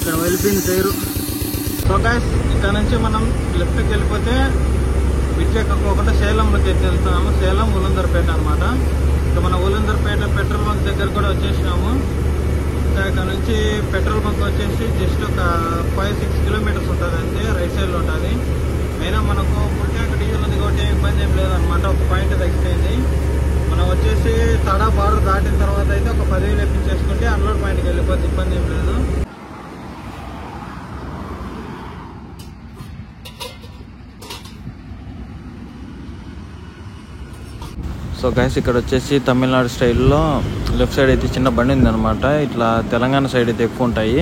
ఇక్కడ వెళ్ళిపోయింది tyre. So guys ఇక్కడ నుంచి మనం లెఫ్ట్కి వెళ్ళిపోతే బ్రిడ్జ్ ఎక్కకుండా సేలంలోకి వెళ్తున్నాము. సేలం ఉలందర్పేట అనమాట. ఇక్కడ మన ఉలందర్పేట పెట్రోల్ బంక్ దగ్గర కూడా వచ్చేసినాము. ఇంకా ఇక్కడ నుంచి పెట్రోల్ బంక్ వచ్చేసి జస్ట్ ఒక 5-6 కిలోమీటర్స్ ఉంటుంది అంతే. రైట్ సైడ్ లో ఉంటుంది. అయినా మనకు పుట్టాక డీజిల్ ఉంది కాబట్టి ఇబ్బంది ఏం లేదనమాట. ఒక పాయింట్ తగ్గిపోయింది. మనం వచ్చేసి తడా బార్డర్ దాటిన తర్వాత అయితే ఒక 10,000 ఎక్కించేసుకుంటే అన్లోడ్ పాయింట్కి వెళ్ళిపోతే ఇబ్బంది ఏం లేదు. సో గైస్ ఇక్కడ వచ్చేసి తమిళనాడు స్టైల్లో లెఫ్ట్ సైడ్ అయితే చిన్న బండి ఉంది అనమాట. ఇట్లా తెలంగాణ సైడ్ అయితే ఎక్కువ ఉంటాయి.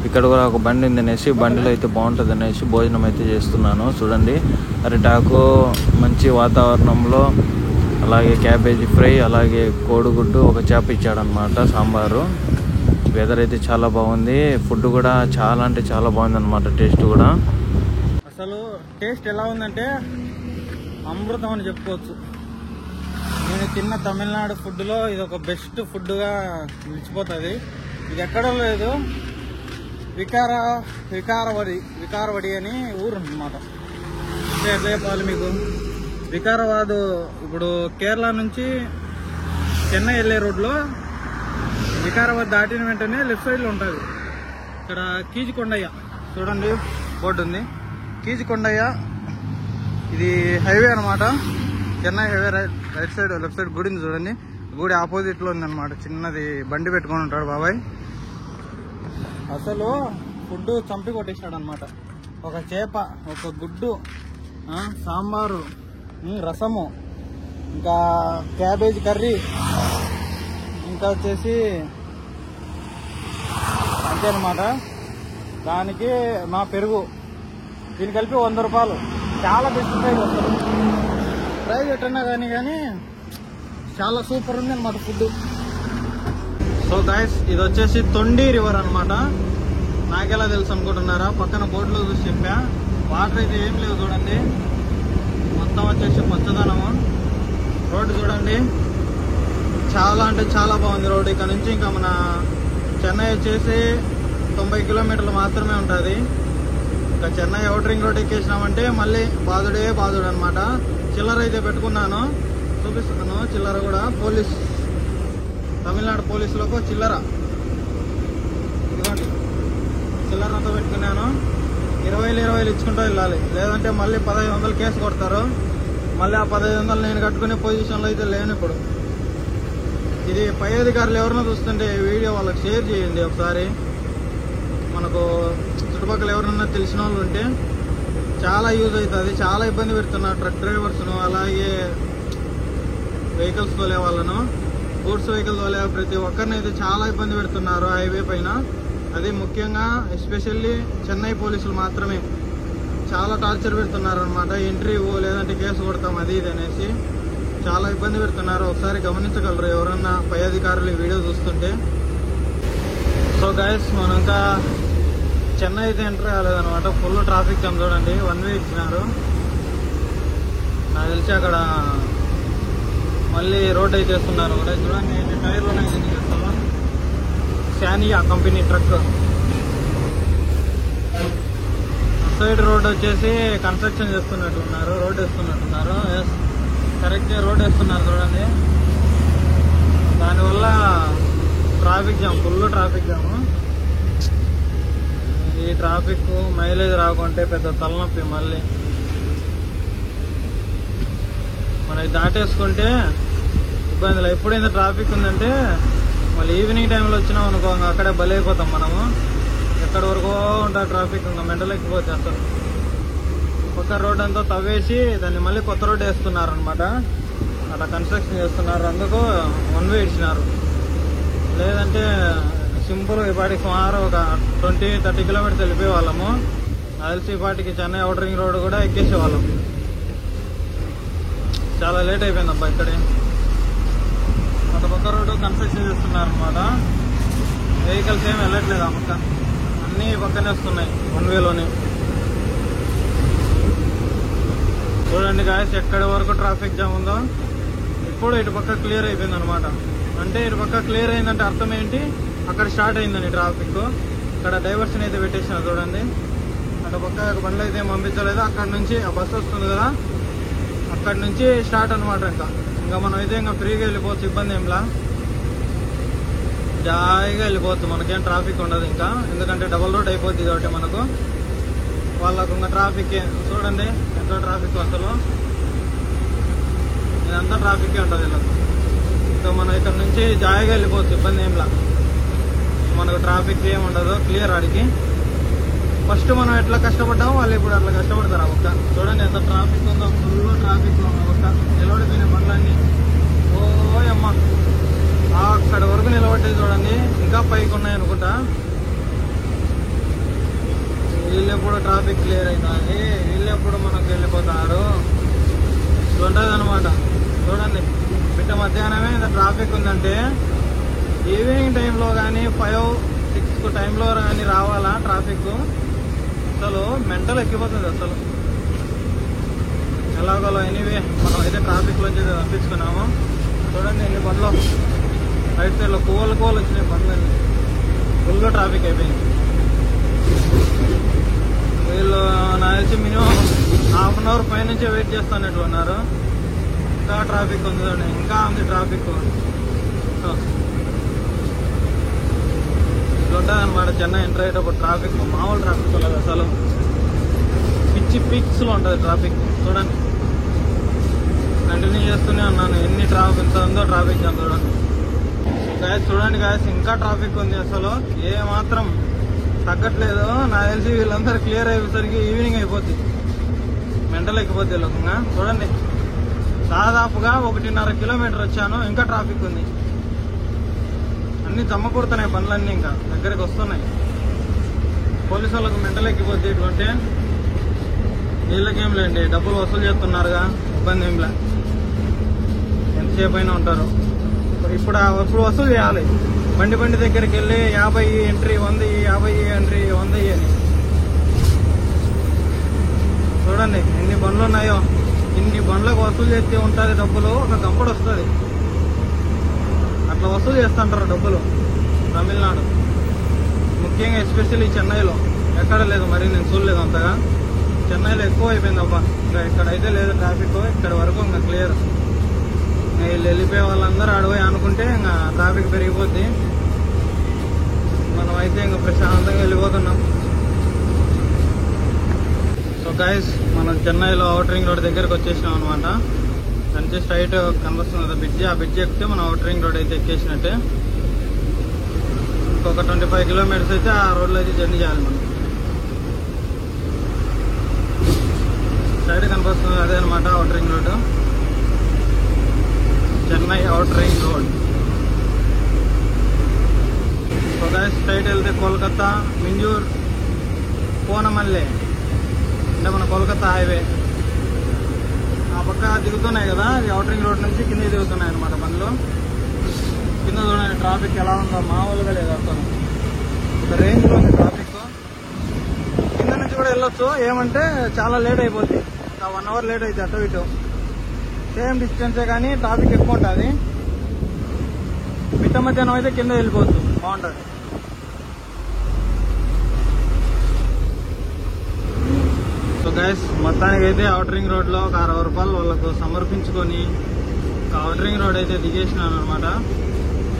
ఇక్కడ కూడా ఒక బండి ఉంది అనేసి బండిలో అయితే బాగుంటుంది అనేసి భోజనం అయితే చేస్తున్నాను. చూడండి అరిటాకు మంచి వాతావరణంలో, అలాగే క్యాబేజీ ఫ్రై, అలాగే కోడిగుడ్డు, ఒక చేప ఇచ్చాడనమాట, సాంబారు. వెదర్ అయితే చాలా బాగుంది. ఫుడ్ కూడా చాలా అంటే చాలా బాగుంది అనమాట. టేస్ట్ కూడా అసలు టేస్ట్ ఎలా ఉందంటే అమృతం అని చెప్పుకోవచ్చు. నేను తిన్న తమిళనాడు ఫుడ్లో ఇది ఒక బెస్ట్ ఫుడ్గా నిలిచిపోతుంది. ఇది ఎక్కడో లేదు. వికారవడి అని ఊరు అన్నమాట. ఎట్లా చెప్పాలి మీకు, వికారాబాద్ ఇప్పుడు కేరళ నుంచి చెన్నై వెళ్ళే రోడ్లో వికారాబాద్ దాటిన వెంటనే లెఫ్ట్ సైడ్లో ఉంటుంది. ఇక్కడ కీజికొండయ్య చూడండి బోర్డు ఉంది. కీజికొండయ్య ఇది హైవే అనమాట. Chennai highway right side left side గుడి ఉంది చూడండి. గుడి ఆపోజిట్ లో ఉంది అనమాట. చిన్నది బండి పెట్టుకొని ఉంటాడు బాబాయ్. అసలు ఫుడ్ చంపి కొట్టేసాడు అనమాట. ఒక చేప, ఒక గుడ్డు, సాంబారు, రసము, ఇంకా క్యాబేజ్ కర్రీ, ఇంకా వచ్చేసి అంతే అనమాట. దానికి మా పెరుగు, దీన్ని కలిపి 100 రూపాయలు. చాలా బెస్ట్ ప్రైస్ వస్తుంది. ప్రైస్ ఎట్టన్నా కానీ చాలా సూపర్ ఉంది అనమాట ఫుడ్. సో గైస్ ఇది వచ్చేసి తొండి రివర్ అనమాట. నాకెలా తెలుసు అనుకుంటున్నారా? పక్కన బోర్డులో చూసి చెప్పా. వాటర్ అయితే ఏం లేవు చూడండి. మొత్తం వచ్చేసి పచ్చదనము. రోడ్డు చూడండి చాలా అంటే చాలా బాగుంది రోడ్డు. ఇక్కడ నుంచి ఇంకా మన చెన్నై వచ్చేసి 90 కిలోమీటర్లు మాత్రమే ఉంటుంది. ఇంకా చెన్నై అవుటర్ రింగ్ రోడ్ ఎక్కేసినామంటే మళ్ళీ బాదుడే బాదుడు అనమాట. చిల్లర అయితే పెట్టుకున్నాను, చూపిస్తున్నాను. చిల్లర కూడా పోలీస్, తమిళనాడు పోలీసులకు చిల్లర, ఇదిగోండి చిల్లరంతా పెట్టుకున్నాను. 20,000 ఇచ్చుకుంటూ వెళ్ళాలి, లేదంటే మళ్ళీ 1,500 కేసు కొడతారు. మళ్ళీ ఆ 1,500 నేను కట్టుకునే పొజిషన్లో అయితే లేను ఇప్పుడు. ఇది పై అధికారులు ఎవరైనా చూస్తుంటే వీడియో వాళ్ళకి షేర్ చేయండి ఒకసారి. మనకు చుట్టుపక్కల ఎవరన్నా తెలిసిన వాళ్ళు ఉంటే చాలా యూజ్ అవుతుంది. చాలా ఇబ్బంది పెడుతున్నారు ట్రక్ డ్రైవర్స్ను, అలాగే వెహికల్స్ తోలే వాళ్ళను, గూడ్స్ వెహికల్ తోలే ప్రతి ఒక్కరిని అయితే చాలా ఇబ్బంది పెడుతున్నారు హైవే పైన. అది ముఖ్యంగా ఎస్పెషల్లీ చెన్నై పోలీసులు మాత్రమే చాలా టార్చర్ పెడుతున్నారు అనమాట. ఎంట్రీ లేదంటే కేసు కొడతాం అది ఇది అనేసి చాలా ఇబ్బంది పెడుతున్నారు. ఒకసారి గమనించగలరు ఎవరన్నా పై అధికారులు ఈ వీడియో చూస్తుంటే. సో గైస్ మనం ఇంకా చెన్నై అయితే ఎంటర్ కాలేదనమాట. ఫుల్ ట్రాఫిక్ జామ్ చూడండి. 1 వే ఇచ్చినారు. నాకు తెలిసి అక్కడ మళ్ళీ రోడ్ అయితే వేస్తున్నారు కూడా. చూడండి ఎన్ని టైర్లు ఉన్నాయి చేస్తాము. శానియా కంపెనీ ట్రక్. సైడ్ రోడ్ వచ్చేసి కన్స్ట్రక్షన్ చేస్తున్నట్టున్నారు, రోడ్ వేస్తున్నట్టున్నారు. కరెక్ట్గా రోడ్ వేస్తున్నారు చూడండి. దానివల్ల ట్రాఫిక్ జామ్, ఫుల్ ట్రాఫిక్ జాము. ఈ ట్రాఫిక్ మైలేజ్ రాకుంటే పెద్ద తలనొప్పి. మళ్ళీ మనకి దాటేసుకుంటే ఇబ్బందులు. ఎప్పుడైనా ట్రాఫిక్ ఉందంటే మళ్ళీ ఈవినింగ్ టైంలో వచ్చినాం అనుకో అక్కడే బలైపోతాం మనము. ఎక్కడి వరకు ఉంటుంది ట్రాఫిక్, ఇంకా మెంటలెక్కిపోతే అసలు. కొత్త రోడ్ అంతా తవ్వేసి దాన్ని మళ్ళీ కొత్త రోడ్ వేస్తున్నారనమాట. అట్లా కన్స్ట్రక్షన్ చేస్తున్నారు, అందుకు 1 వే ఇచ్చినారు. లేదంటే సింపుల్ ఇప్పటికి సుమారు ఒక 20-30 కిలోమీటర్స్ వెళ్ళిపోయే వాళ్ళము. తెలిసి ఇప్పటికి చెన్నై అవుటర్ రింగ్ రోడ్ కూడా ఎక్కేసేవాళ్ళం. చాలా లేట్ అయిపోయింది అబ్బా. ఇక్కడే అటు పక్క రోడ్డు కన్స్ట్రక్షన్ చేస్తున్నారు అనమాట. వెహికల్స్ ఏమి వెళ్ళట్లేదు. ఆ పక్క అన్నీ పక్కనే వస్తున్నాయి 1 వేలోనే. చూడండి గాయస్ ఎక్కడి వరకు ట్రాఫిక్ జామ్ ఉందో. ఇప్పుడు ఇటు పక్క క్లియర్ అయిపోయింది అనమాట. అంటే ఇటు పక్క క్లియర్ అయిందంటే అర్థం ఏంటి, అక్కడ స్టార్ట్ అయిందని ట్రాఫిక్. అక్కడ డైవర్షన్ అయితే పెట్టేసిన చూడండి. అటు పక్క బండ్లు అయితే పంపించలేదు. అక్కడ నుంచి ఆ బస్సు వస్తుంది కదా, అక్కడ నుంచి స్టార్ట్ అనమాట. ఇంకా మనం అయితే ఇంకా ఫ్రీగా వెళ్ళిపోవచ్చు, ఇబ్బంది ఏంలా, జాయిగా వెళ్ళిపోవచ్చు. మనకేం ట్రాఫిక్ ఉండదు ఇంకా, ఎందుకంటే డబుల్ రోడ్ అయిపోద్ది కాబట్టి మనకు. వాళ్ళకు ఇంకా ట్రాఫిక్ చూడండి ఎంతో ట్రాఫిక్, అసలు ఇదంతా ట్రాఫిక్ ఉంటుంది వీళ్ళకు. సో మనం ఇక్కడ నుంచి జాయిగా వెళ్ళిపోవచ్చు, ఇబ్బంది ఏంలా, మనకు ట్రాఫిక్ ఏమి ఉండదు, క్లియర్ ఆడికి. ఫస్ట్ మనం ఎట్లా కష్టపడ్డామో వాళ్ళు ఇప్పుడు అట్లా కష్టపడతారు. ఒక్క చూడండి ఎంత ట్రాఫిక్ ఉందో, ఫుల్ ట్రాఫిక్ ఒక్క నిలబడిపోయిన బండ్లన్నీ. ఓయమ్మ అక్కడ వరకు నిలబడ్డాయి చూడండి, ఇంకా పైకి ఉన్నాయి అనుకుంటా. వీళ్ళెప్పుడు ట్రాఫిక్ క్లియర్ అవుతుంది, వీళ్ళెప్పుడు మనకు వెళ్ళిపోతారు, ఉంటుంది అనమాట. చూడండి బిట్ట మధ్యాహ్నమే ఇంత ట్రాఫిక్ ఉందంటే, ఈవినింగ్ టైంలో కానీ 5-6 టైంలో కానీ రావాలా ట్రాఫిక్, అసలు మెంటల్ ఎక్కిపోతుంది అసలు. ఎలాగోలో ఎనీవే మనం అయితే ట్రాఫిక్ నుంచి తప్పించుకున్నాము. చూడండి ఎన్ని బండ్లు రైట్ సైడ్ లో కోలు వచ్చినాయి బండ్లన్నీ, ఫుల్ ట్రాఫిక్ అయిపోయింది. వీళ్ళు నాకు తెలిసి మినిమం ½ అన్ అవర్ పైనుంచే వెయిట్ చేస్తున్నట్లు ఉన్నారు. ఇంకా ట్రాఫిక్ ఉంది చూడండి, ఇంకా ఉంది ట్రాఫిక్. ఉంటుంది అనమాట చెన్నై ఎంటర్ అయ్యేటప్పుడు ట్రాఫిక్, మామూలు ట్రాఫిక్ ఉండదు అసలు, పిక్స్ లో ఉంటుంది ట్రాఫిక్. చూడండి కంటిన్యూ చేస్తూనే ఉన్నాను, ఎన్ని ట్రాఫిక్ ఎంత ఉందో ట్రాఫిక్ జామ్ చూడండి. గాయస్ చూడండి గాయస్, ఇంకా ట్రాఫిక్ ఉంది అసలు, ఏ మాత్రం తగ్గట్లేదు. నాకు తెలిసి వీళ్ళందరూ క్లియర్ అయ్యేసరికి ఈవినింగ్ అయిపోద్ది, మెంటల్ ఎక్కిపోద్ది వీళ్ళకుండా. చూడండి దాదాపుగా 1.5 కిలోమీటర్ వచ్చాను, ఇంకా ట్రాఫిక్ ఉంది. అన్ని జమ్మకూడుతున్నాయి బండ్లన్నీ, ఇంకా దగ్గరికి వస్తున్నాయి. పోలీసు వాళ్ళకు మెంటల్ ఎక్కిపోద్ది ఇటువంటి. వీళ్ళకేం లేండి, డబ్బులు వసూలు చేస్తున్నారుగా, ఇబ్బంది ఏంలే, ఎంతసేపు అయినా ఉంటారు. ఇప్పుడు వసూలు చేయాలి. బండి దగ్గరికి వెళ్ళి 50 ఎంట్రీ 100, 50 ఎంట్రీ 100 అని. చూడండి ఎన్ని బండ్లు ఉన్నాయో, ఇన్ని బండ్లకు వసూలు చేస్తే ఉంటుంది డబ్బులు, ఒక గంపడు వస్తుంది. అట్లా వసూలు చేస్తుంటారు డబ్బులు తమిళనాడు, ముఖ్యంగా ఎస్పెషల్లీ చెన్నైలో. ఎక్కడ లేదు మరి, నేను చూడలేదు అంతగా. చెన్నైలో ఎక్కువ అయిపోయింది అబ్బా, ఇంకా ఇక్కడైతే లేదు ట్రాఫిక్, ఇక్కడ వరకు ఇంకా క్లియర్. వీళ్ళు వెళ్ళిపోయే వాళ్ళందరూ అడవి అనుకుంటే ఇంకా ట్రాఫిక్ పెరిగిపోద్ది. మనం అయితే ఇంకా ప్రశాంతంగా వెళ్ళిపోతున్నాం. సో గైస్ మనం చెన్నైలో అవుటర్ రింగ్ రోడ్ దగ్గరకు వచ్చేసినాం అనమాట. దానికి స్ట్రైట్ కనిపిస్తుంది బ్రిడ్జ్, ఆ బ్రిడ్జ్ ఎక్కితే మనం అవుటర్ రింగ్ రోడ్ అయితే ఎక్కేసినట్టే. ఇంకొక 25 కిలోమీటర్స్ అయితే ఆ రోడ్లో అయితే జర్నీ చేయాలి మనం. సైడ్ కనిపిస్తుంది అదే అనమాట outer ring road, Chennai outer ring road. So guys straight వెళ్తే కోల్కతా, మింజూర్, పూనమల్లె అంటే మన కోల్కతా హైవే. ఆ పక్క దిగుతున్నాయి కదా, అవుటర్ రింగ్ రోడ్ నుంచి కింద దిగుతున్నాయి అనమాట బండ్లు. కింద చూడండి ట్రాఫిక్ ఎలా ఉందో, మామూలుగా లేదు అసలు, ఒక రేంజ్ లో ఉంది ట్రాఫిక్. కింద నుంచి కూడా వెళ్ళొచ్చు, ఏమంటే చాలా లేట్ అయిపోద్ది, ఒక 1 అవర్ లేట్ అయితే అటు ఇటు. సేమ్ డిస్టెన్సే కానీ ట్రాఫిక్ ఎక్కువ ఉంటుంది. మిట్ట మధ్యాహ్నం అయితే కింద వెళ్ళిపోవచ్చు, బాగుంటుంది. సో గైస్ మొత్తానికి అయితే అవుటర్ రింగ్ రోడ్ లో ఒక 60 రూపాయలు వాళ్ళకు సమర్పించుకొని అవుటర్ రింగ్ రోడ్ అయితే దిగేసినాను అనమాట.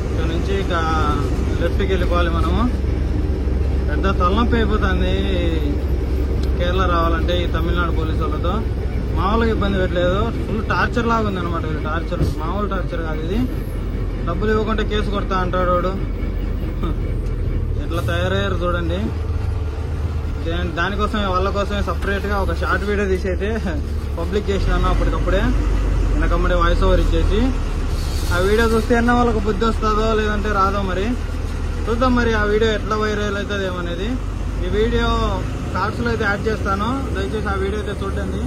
ఇక్కడ నుంచి ఇక లెఫ్ట్కి వెళ్ళిపోవాలి మనము. పెద్ద తలనొప్పి అయిపోతుంది కేరళ రావాలంటే ఈ తమిళనాడు పోలీసు వాళ్ళతో. మామూలుగా ఇబ్బంది పెట్టలేదు, ఫుల్ టార్చర్ లాగా ఉంది అనమాట. టార్చర్ మామూలు టార్చర్ కాదు ఇది. డబ్బులు ఇవ్వకుంటే కేసు కొడతా అంటాడు వాడు. ఎట్లా తయారయ్యారు చూడండి. దానికోసమే వాళ్ళ కోసమే సపరేట్ గా ఒక షార్ట్ వీడియో తీసి అయితే పబ్లిక్ చేసినాను అప్పటికప్పుడే, వెనకమ్మడే వాయిస్ ఓవర్ ఇచ్చేసి. ఆ వీడియో చూస్తే అన్న వాళ్ళకు బుద్ధి వస్తుందో లేదంటే రాదో మరి చూద్దాం. మరి ఆ వీడియో ఎట్లా వైరల్ అవుతుంది ఏమనేది ఈ వీడియో షార్ట్స్ లో అయితే యాడ్ చేస్తాను. దయచేసి ఆ వీడియో అయితే చూడండి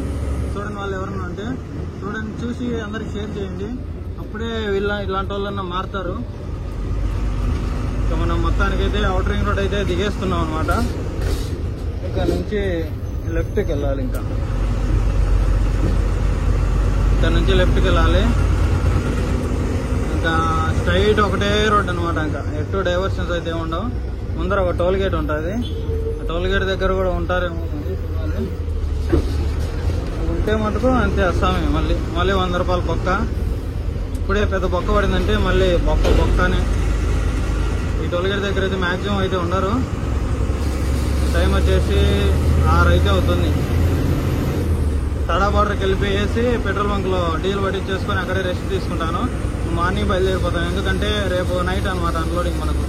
వాళ్ళు ఎవరన్నా ఉంటే చూడండి, చూసి అందరికి షేర్ చేయండి. అప్పుడే ఇలాంటి వాళ్ళన్నా మారుతారు. ఇక మనం మొత్తానికైతే అవుటర్ రింగ్ రోడ్ అయితే దిగేస్తున్నాం అనమాట. ఇక్కడ నుంచి లెఫ్ట్కి వెళ్ళాలి, ఇక్కడ నుంచి లెఫ్ట్కి వెళ్ళాలి. ఇంకా స్ట్రైట్ ఒకటే రోడ్ అనమాట, ఇంకా ఎటు డైవర్షన్స్ అయితే ఉండవు. ముందర ఒక టోల్ గేట్ ఉంటుంది. ఆ టోల్ గేట్ దగ్గర కూడా ఉంటారేమో చూడాలి. ఉంటే మటుకు అంతే వస్తామే. మళ్ళీ 100 రూపాయల బొక్క. ఇప్పుడే పెద్ద బొక్క పడిందంటే మళ్ళీ బొక్కనే. ఈ టోల్ గేట్ దగ్గర అయితే మ్యాక్సిమం అయితే ఉండరు. టైం వచ్చేసి 6 అయితే అవుతుంది. తడా బార్డర్కి వెళ్ళిపోయేసి పెట్రోల్ బంక్లో డీజిల్ పట్టించేసుకొని అక్కడే రెస్ట్ తీసుకుంటాను. మార్నింగ్ బయలుదేరిపోతాను. ఎందుకంటే రేపు నైట్ అనమాట అన్లోడింగ్. మనకు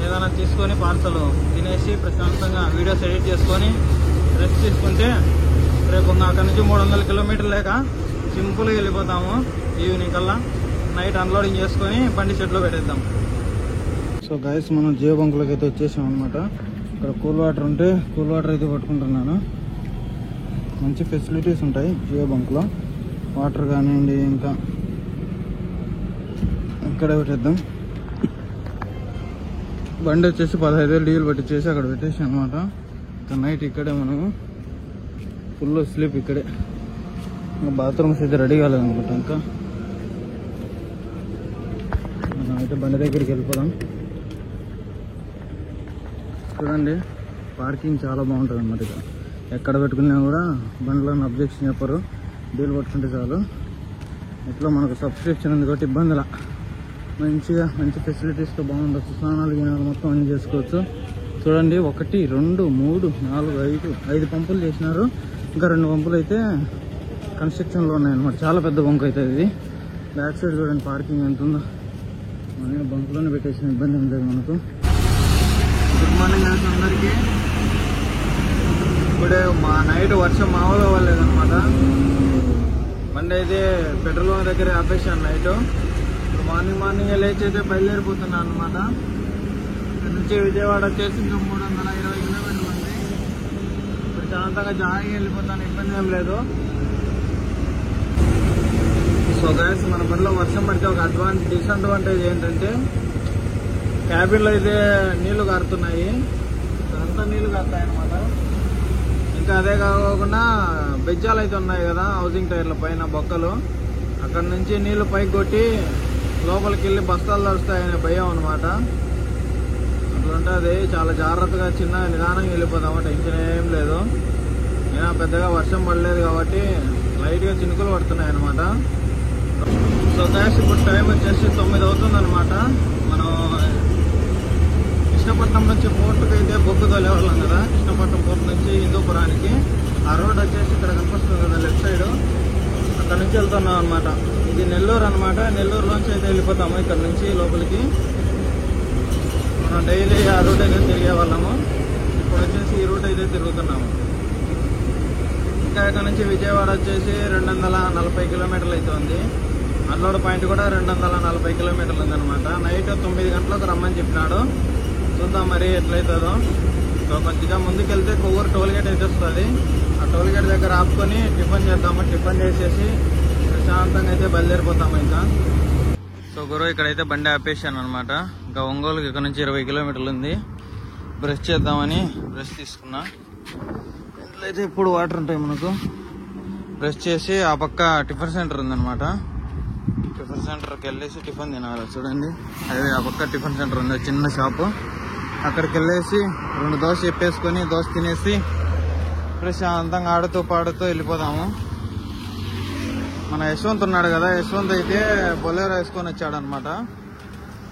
ఏదైనా తీసుకొని పార్సల్ తినేసి ప్రశాంతంగా వీడియోస్ ఎడిట్ చేసుకొని రెస్ట్ తీసుకుంటే రేపు అక్కడి నుంచి 300 కిలోమీటర్లు లేక సింపుల్గా వెళ్ళిపోతాము. ఈవినింగ్ కల్లా నైట్ అన్లోడింగ్ చేసుకొని బండి షెడ్లో పెట్టేద్దాం. సో గైస్, మనం జియో బంకులోకి అయితే వచ్చేసాం అనమాట. ఇక్కడ కూల్ వాటర్ ఉంటే కూల్ వాటర్ అయితే పట్టుకుంటున్నాను. మంచి ఫెసిలిటీస్ ఉంటాయి జియో బంక్లో. వాటర్ కానివ్వండి, ఇంకా ఇక్కడే పెట్టేద్దాం. బండి వచ్చేసి 15,000 డీజిల్ పట్టించేసి అక్కడ పెట్టేసి అనమాట. ఇంకా నైట్ ఇక్కడే మనము ఫుల్ స్లీప్ ఇక్కడే. ఇంకా బాత్రూమ్స్ అయితే రెడీ కాలేదనుకుంటా. ఇంకా మనం అయితే బండి దగ్గరికి వెళ్ళిపోదాం. చూడండి, పార్కింగ్ చాలా బాగుంటుంది అన్నమాట. ఇక్కడ ఎక్కడ పెట్టుకున్నా కూడా బండిలో అబ్జెక్షన్ చెప్పరు. డీల్ పట్టుకుంటే చాలు. ఇట్లా మనకు సబ్స్క్రిప్షన్ ఉంది కాబట్టి ఇబ్బందిలా మంచి ఫెసిలిటీస్తో బాగుండొచ్చు. స్నానాలు గినాలు మొత్తం అన్ని చేసుకోవచ్చు. చూడండి, 1 2 3 4 5 పంపులు చేసినారు. ఇంకా 2 పంపులు అయితే కన్స్ట్రక్షన్లో ఉన్నాయన్నమాట. చాలా పెద్ద బంక్ అయితే ఇది. బ్యాక్ సైడ్ చూడండి పార్కింగ్ ఎంత ఉందో. మన బంకులోనే పెట్టేసిన ఇబ్బంది ఏం లేదు మనకు. గుడ్ మార్నింగ్ అందరికీ. ఇప్పుడే నైట్ వర్షం మామూలుగా అవ్వలేదన్నమాట. బండి అయితే పెట్రోల్ బంక్ దగ్గర ఆపేసాను నైట్. ఇప్పుడు మార్నింగ్ లేచి అయితే బయలుదేరిపోతున్నాను అనమాట. ఇక్కడ నుంచి విజయవాడ వచ్చేసి ఇంకా 320 కిలోమీటర్లు ఉంది. ప్రశాంతంగా జాయిగా వెళ్ళిపోతాను, ఇబ్బంది ఏం లేదు. సో గైస్, మన బండిలో వర్షం పడితే ఒక డిసడ్వాంటేజ్ ఏంటంటే క్యాబిన్లో అయితే నీళ్లు కారుతున్నాయి. అంతా నీళ్లు కారుతాయి అనమాట. ఇంకా అదే కాకుండా బెజ్జాలు అయితే ఉన్నాయి కదా హౌసింగ్ టైర్ల పైన బొక్కలు. అక్కడ నుంచి నీళ్లు పైకి కొట్టి లోపలికి వెళ్ళి బస్తాలు తడుస్తాయనే భయం అనమాట. అట్లా ఉంటుంది. చాలా జాగ్రత్తగా చిన్న నిదానంగా వెళ్ళిపోతాము. టెన్షన్ ఏం లేదు. అయినా పెద్దగా వర్షం పడలేదు కాబట్టి లైట్గా చినుకులు పడుతున్నాయి అనమాట. సో గ్యాస్ ఇప్పుడు టైం వచ్చేసి 9 అవుతుంది అనమాట. మనం కృష్ణపట్నం నుంచి పోర్టుకు అయితే బొగ్గు తోలేవాళ్ళం కదా. కృష్ణపట్నం పోర్టు నుంచి హిందూపురానికి ఆ రోడ్ వచ్చేసి ఇక్కడ కనిపిస్తుంది కదా లెఫ్ట్ సైడ్. అక్కడ నుంచి వెళ్తున్నాం అనమాట. ఇది నెల్లూరు అనమాట. నెల్లూరులోంచి అయితే వెళ్ళిపోతాము ఇక్కడ నుంచి లోపలికి. మనం డైలీ ఆ రూట్ అయితే తిరిగే వాళ్ళము. ఇప్పుడు వచ్చేసి ఈ రూట్ అయితే తిరుగుతున్నాము. ఇంకా ఇక్కడ నుంచి విజయవాడ వచ్చేసి 240 కిలోమీటర్లు అయితే ఉంది. అన్లోడ్ పాయింట్ కూడా 240 కిలోమీటర్లు ఉందన్నమాట. నైట్ 9 గంటలకు రమ్మని చెప్పినాడు. చూద్దాం మరి ఎట్లయితుందో. సో కొద్దిగా ముందుకెళ్తే కొవ్వూరు టోల్ గేట్ అయితే వస్తుంది. ఆ టోల్ గేట్ దగ్గర ఆపుకొని టిఫిన్ చేద్దాము. టిఫిన్ చేసేసి ప్రశాంతంగా అయితే బయలుదేరిపోతాము ఇంకా. సో గురు, ఇక్కడైతే బండి ఆపేసాను అనమాట. ఇంకా ఒంగోలుకి ఇక్కడ నుంచి 20 కిలోమీటర్లు ఉంది. బ్రష్ చేద్దామని బ్రష్ తీసుకున్నా. ఇంట్లో అయితే ఇప్పుడు వాటర్ ఉంటాయి మనకు. బ్రష్ చేసి ఆ పక్క టిఫిన్ సెంటర్ ఉందన్నమాట. టిఫిన్ సెంటర్కి వెళ్ళేసి టిఫిన్ తినాలి. చూడండి, అదే ఆ పక్క టిఫిన్ సెంటర్ ఉంది, చిన్న షాపు. అక్కడికి వెళ్ళేసి 2 దోశ చెప్పేసుకొని దోశ తినేసి ప్రశాంతంగా ఆడుతూ పాడుతూ వెళ్ళిపోదాము. మన యశ్వంత్ ఉన్నాడు కదా, యశ్వంత్ అయితే బొలేరో వేసుకొని వచ్చాడు అనమాట.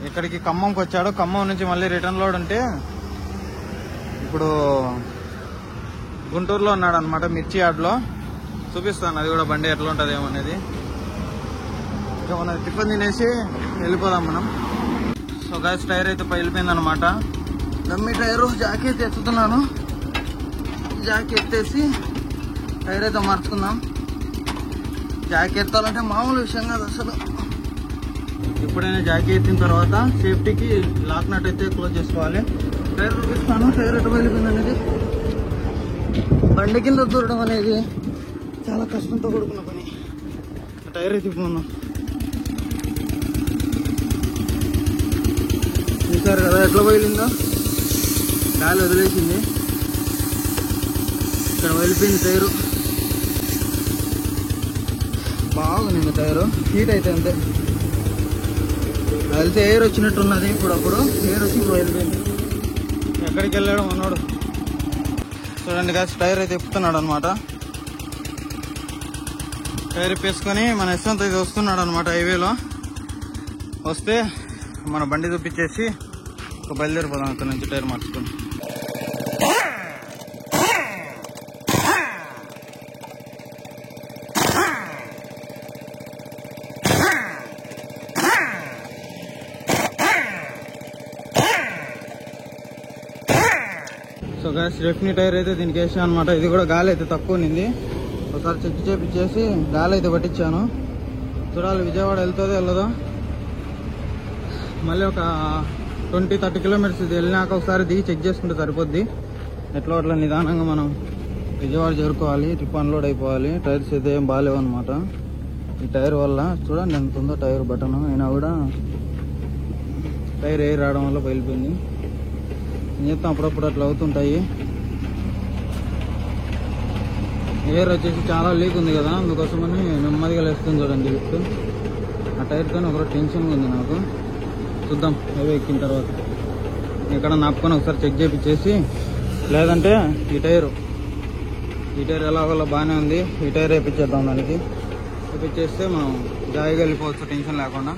ఇక్కడికి ఖమ్మంకి వచ్చాడు. ఖమ్మం నుంచి మళ్ళీ రిటర్న్ లోడ్ ఉంటే ఇప్పుడు గుంటూరులో ఉన్నాడు అనమాట, మిర్చి యార్డ్లో. చూపిస్తాను అది కూడా బండి ఎట్లా ఉంటుంది ఏమనేది. ఇంకా మనం టిఫిన్ తినేసి వెళ్ళిపోదాం మనం. సో గాయస్, టైర్ అయితే వెళ్ళిపోయింది అనమాట. డమ్మీ టైరు జాకెట్ ఎత్తుతున్నాను. జాకెట్ ఎత్తేసి టైర్ అయితే మార్చుకుందాం. జాకెట్ ఎత్తాలంటే మామూలు విషయం కాదు అసలు. ఎప్పుడైనా జాకెట్ ఎత్తిన తర్వాత సేఫ్టీకి లాక్ నట్ అయితే క్లోజ్ చేసుకోవాలి. టైర్ చూపిస్తాను. టైర్ ఎటు వెళ్ళిపోయింది అనేది. బండి కింద దూరడం అనేది చాలా కష్టంతో కూడుకున్న పని. టైర్ అయితే ఇప్పుడు చూసారు కదా ఎట్లా పోయిందో. గాలి వదిలేసింది. ఇక్కడ వెళ్ళిపోయింది టైరు. బాగుంది టైరు. హీట్ అయితే అంతే. వెళ్తే ఎయిర్ వచ్చినట్టున్నది. ఇప్పుడు ఎయిర్ వచ్చి ఇప్పుడు వెళ్ళిపోయింది. ఎక్కడికి వెళ్ళాడు మనోడు చూడండి గాస్. టైర్ అయితే ఇప్పుతున్నాడు అనమాట. టైర్ ఇప్పేసుకొని మన యశ్వంత్ అయితే వస్తున్నాడు అనమాట. హైవేలో వస్తే మన బండి చూపించేసి బయలుదేరిపోదాం అక్కడ నుంచి టైర్ మార్చుకొని. సో గాస్ రెఫ్నీ టైర్ అయితే దీనికి వేసాను అనమాట. ఇది కూడా గాలి అయితే తక్కువ ఉంది. ఒకసారి చెక్ చేపించేసి గాలి అయితే పట్టించాను. చూడాలి విజయవాడ వెళ్తుందో వెళ్ళదో. మళ్ళీ ఒక 20-30 కిలోమీటర్స్ ఇది వెళ్ళినాక ఒకసారి దిగి చెక్ చేసుకుంటే సరిపోద్ది. ఎట్లా అట్లా నిదానంగా మనం విజయవాడ చేరుకోవాలి. ట్రిప్ అన్లోడ్ అయిపోవాలి. టైర్స్ అయితే ఏం బాగాలేవు అనమాట. ఈ టైర్ వల్ల చూడండి ఎంత ఉందో టైర్ బటన్ అయినా కూడా టైర్ ఎయిర్ రావడం వల్ల బయలుపోయింది. ఏం చేస్తాం అప్పుడప్పుడు అట్లా అవుతుంటాయి. ఎయిర్ వచ్చేసి చాలా లీక్ ఉంది కదా, అందుకోసమని నెమ్మదిగా లేస్తుంది చూడండి లిఫ్ట్. ఆ టైర్తో ఒకరోజు టెన్షన్గా ఉంది నాకు. చూద్దాం హైవే ఎక్కిన తర్వాత ఎక్కడ నాపుకొని ఒకసారి చెక్ చేయించేసి, లేదంటే ఈ టైర్ ఎలాగోలా బాగానే ఉంది. ఈ టైర్ వేయించేద్దాం. దానికి వేయించేస్తే మనం జాయిగా వెళ్ళిపోవచ్చు టెన్షన్ లేకుండా.